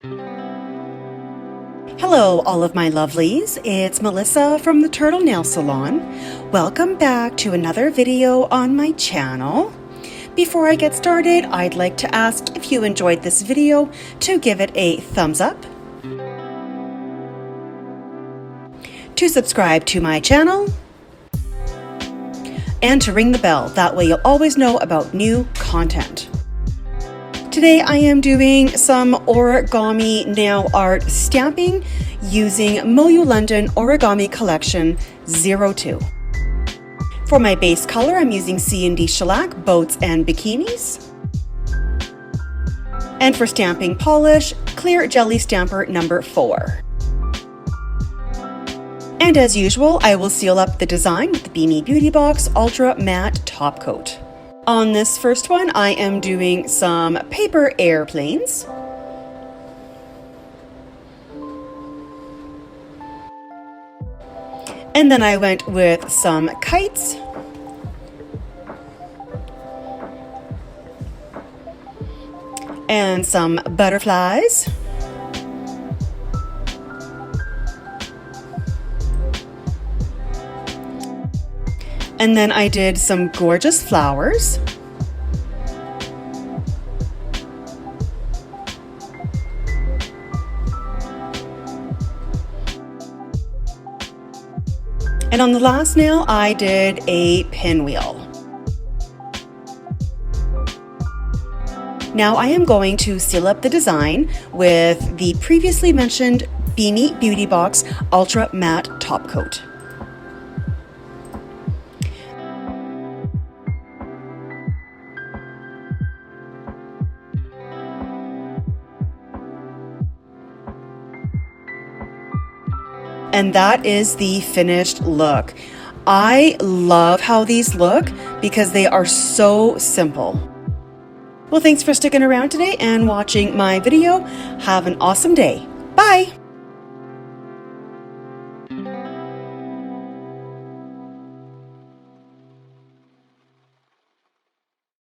Hello, all of my lovelies. It's Melissa from the Turtle Nail Salon. Welcome back to another video on my channel. Before I get started, I'd like to ask if you enjoyed this video to give it a thumbs up, to subscribe to my channel, and to ring the bell. That way you'll always know about new content. Today I am doing some origami nail art stamping using MoYou London Origami Collection 02. For my base color, I'm using C&D shellac, boats and bikinis. And for stamping polish, clear jelly stamper number 4. And as usual, I will seal up the design with the Beamy Beauty Box Ultra Matte Top Coat. On this first one, I am doing some paper airplanes. And then I went with some kites. And some butterflies. And then I did some gorgeous flowers. And on the last nail, I did a pinwheel. Now I am going to seal up the design with the previously mentioned Beamy Beauty Box Ultra Matte Top Coat. And that is the finished look. I love how these look because they are so simple. Well, thanks for sticking around today and watching my video. Have an awesome day. Bye!